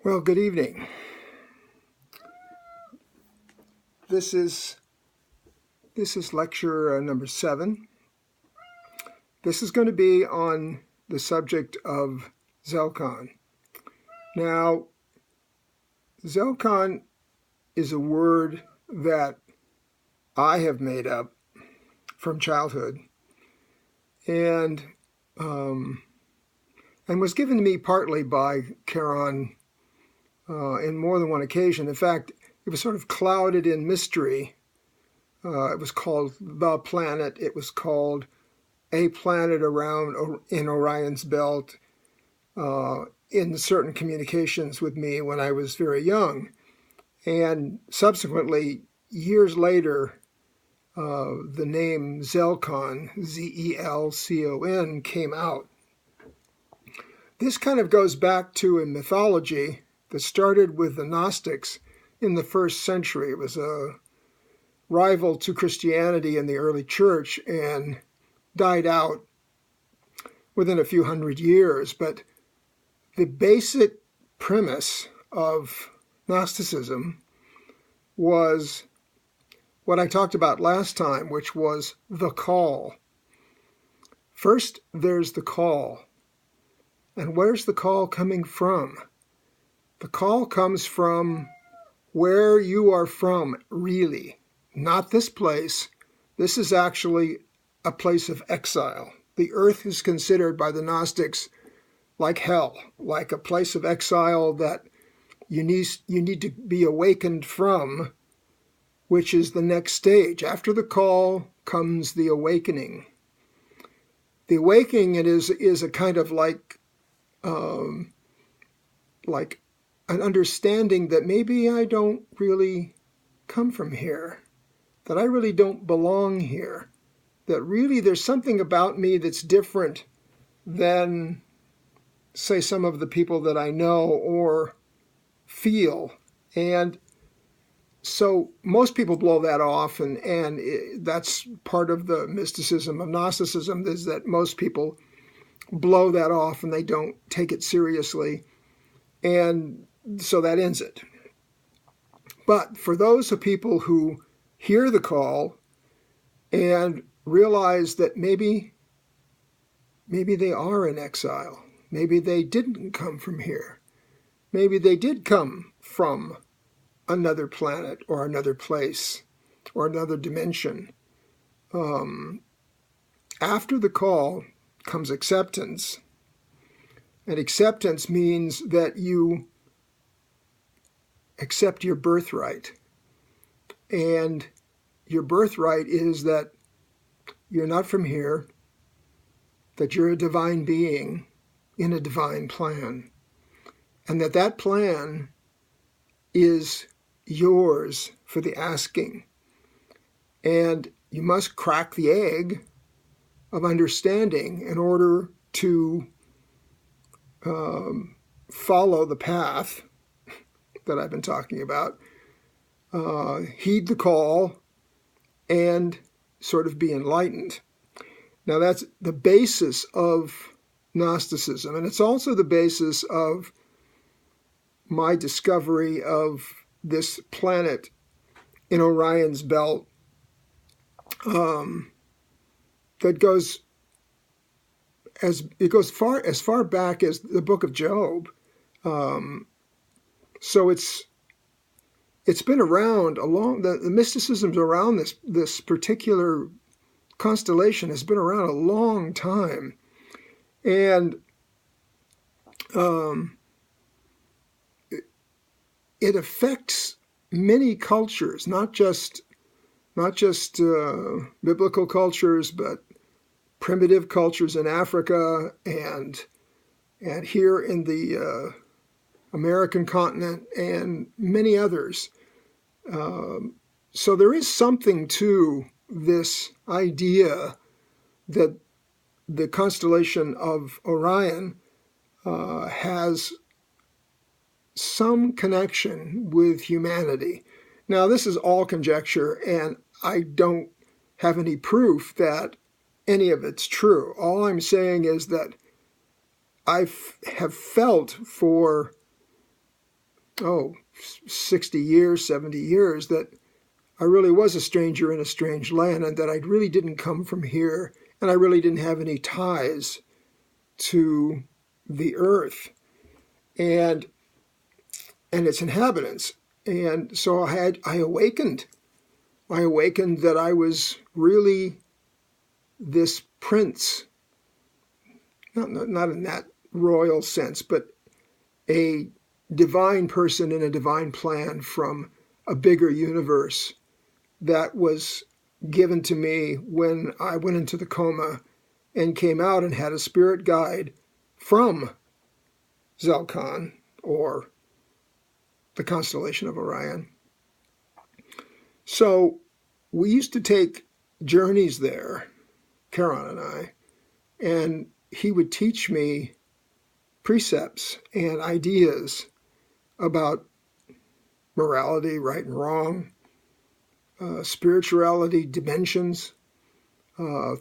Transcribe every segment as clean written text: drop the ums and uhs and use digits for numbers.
Well, good evening. This is lecture number 7. This is going to be on the subject of Zelcon. Now, Zelcon is a word that I have made up from childhood and was given to me partly by Charon in more than one occasion. In fact, it was sort of clouded in mystery. It was called The Planet. It was called A Planet Around in Orion's Belt in certain communications with me when I was very young. And subsequently, years later, the name Zelcon, Zelcon, came out. This kind of goes back to a mythology that started with the Gnostics in the 1st century. It was a rival to Christianity in the early church and died out within a few hundred years. But the basic premise of Gnosticism was what I talked about last time, which was the call. First, there's the call. And where's the call coming from? The call comes from where you are from, really. Not this place. This is actually a place of exile. The earth is considered by the Gnostics like hell, like a place of exile that you need to be awakened from, which is the next stage. After the call comes the awakening. The awakening is a kind of like an understanding that maybe I don't really come from here, that I really don't belong here, that really there's something about me that's different than, say, some of the people that I know or feel. And so most people blow that off, and that's part of the mysticism of Gnosticism, is that most people blow that off and they don't take it seriously. And so that ends it. But for those of people who hear the call and realize that maybe they are in exile, maybe they didn't come from here, maybe they did come from another planet or another place or another dimension. After the call comes acceptance. And acceptance means that you accept your birthright. And your birthright is that you're not from here, that you're a divine being in a divine plan, and that plan is yours for the asking. And you must crack the egg of understanding in order to follow the path that I've been talking about, heed the call, and sort of be enlightened. Now that's the basis of Gnosticism, and it's also the basis of my discovery of this planet in Orion's belt that goes as far back as the book of Job. So it's been around the mysticism around this particular constellation has been around a long time, and it affects many cultures, not just biblical cultures, but primitive cultures in Africa and here in the American continent and many others. So there is something to this idea that the constellation of Orion has some connection with humanity. Now, this is all conjecture, and I don't have any proof that any of it's true. All I'm saying is that I have felt for 60 years, 70 years, that I really was a stranger in a strange land, and that I really didn't come from here, and I really didn't have any ties to the earth and its inhabitants. And so I awakened. I awakened that I was really this prince, not in that royal sense, but a divine person in a divine plan from a bigger universe that was given to me when I went into the coma and came out and had a spirit guide from Zelcon, or the constellation of Orion. So we used to take journeys there, Charon and I, and he would teach me precepts and ideas about morality, right and wrong, spirituality, dimensions,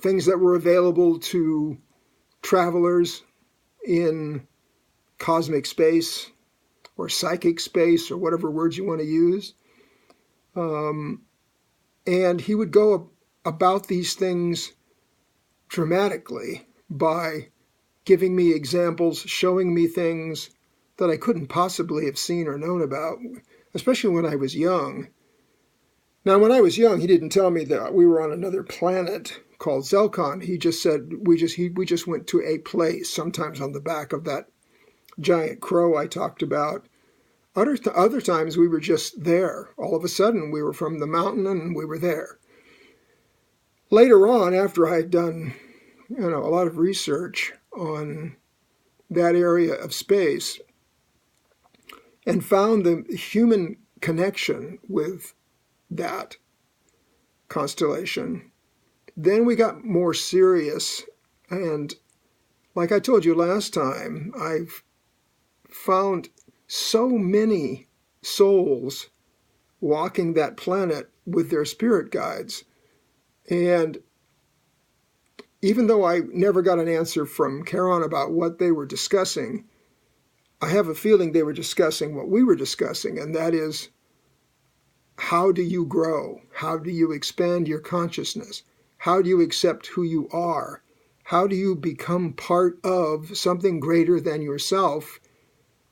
things that were available to travelers in cosmic space or psychic space, or whatever words you want to use. And he would go about these things dramatically by giving me examples, showing me things that I couldn't possibly have seen or known about, especially when I was young. Now, when I was young, he didn't tell me that we were on another planet called Zelcon. He just said we just went to a place, sometimes on the back of that giant crow I talked about. Other times we were just there. All of a sudden, we were from the mountain and we were there. Later on, after I had done, a lot of research on that area of space and found the human connection with that constellation, then we got more serious. And like I told you last time, I've found so many souls walking that planet with their spirit guides. And even though I never got an answer from Charon about what they were discussing, I have a feeling they were discussing what we were discussing, and that is, how do you grow? How do you expand your consciousness? How do you accept who you are? How do you become part of something greater than yourself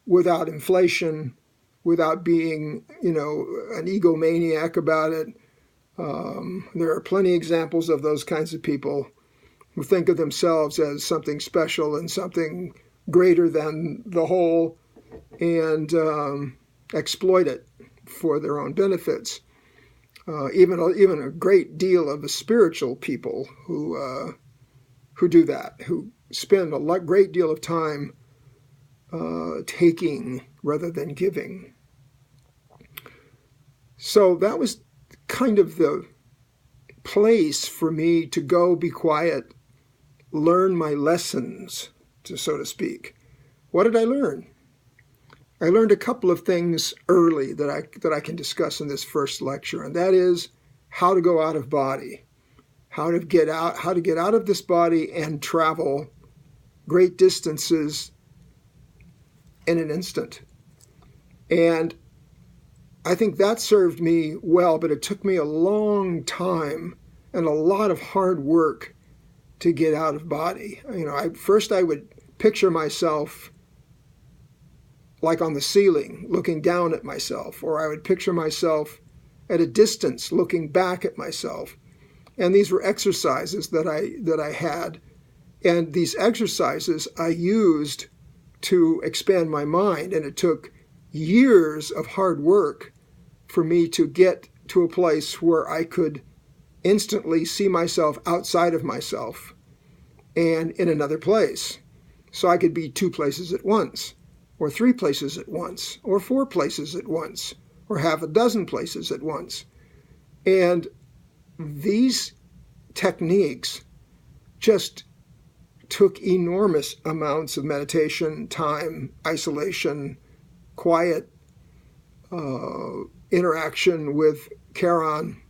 without inflation, without being, an egomaniac about it? There are plenty of examples of those kinds of people who think of themselves as something special and something greater than the whole, and exploit it for their own benefits. Even a great deal of the spiritual people who do that, who spend a great deal of time taking rather than giving. So that was kind of the place for me to go be quiet, learn my lessons, so to speak. What did I learn? I learned a couple of things early that I can discuss in this first lecture, and that is how to go out of body, how to get out of this body and travel great distances in an instant. And I think that served me well, but it took me a long time and a lot of hard work to get out of body. First I would picture myself like on the ceiling, looking down at myself, or I would picture myself at a distance, looking back at myself. And these were exercises that I had, and these exercises I used to expand my mind, and it took years of hard work for me to get to a place where I could instantly see myself outside of myself and in another place. So I could be 2 places at once, or 3 places at once, or 4 places at once, or half a dozen places at once. And these techniques just took enormous amounts of meditation, time, isolation, quiet, interaction with Charon,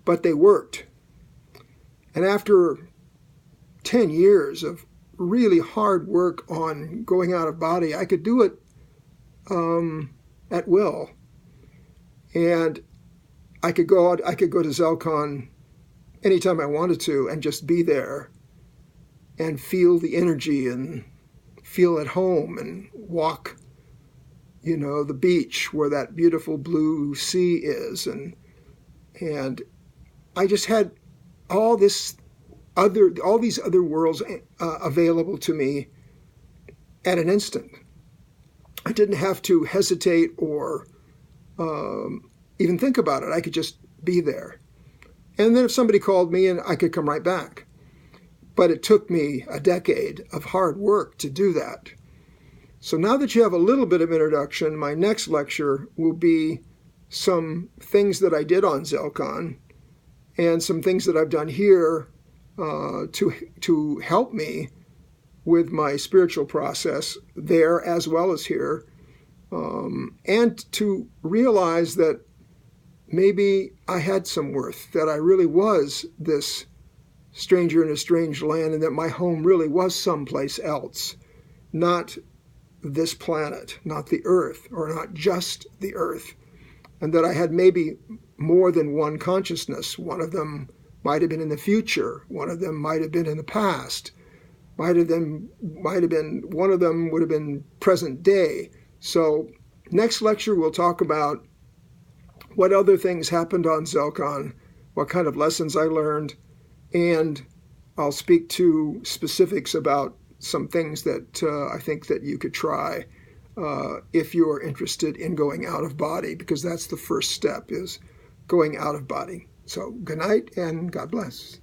but they worked. And after 10 years of really hard work on going out of body, I could do it at will. And I could go out, I could go to Zelcon anytime I wanted to and just be there and feel the energy and feel at home and walk, the beach where that beautiful blue sea is. And I just had all these other worlds available to me at an instant. I didn't have to hesitate or even think about it. I could just be there. And then if somebody called me, and I could come right back. But it took me a decade of hard work to do that. So now that you have a little bit of introduction, my next lecture will be some things that I did on Zelcon and some things that I've done here to help me with my spiritual process there as well as here, and to realize that maybe I had some worth, that I really was this stranger in a strange land, and that my home really was someplace else, not this planet, not the earth, or not just the earth, and that I had maybe more than one consciousness. One of them might have been in the future, one of them might have been in the past, one of them would have been present day. So next lecture we'll talk about what other things happened on Zelcon, what kind of lessons I learned, and I'll speak to specifics about some things that I think that you could try if you are interested in going out of body, because that's the first step, is going out of body. So good night and God bless.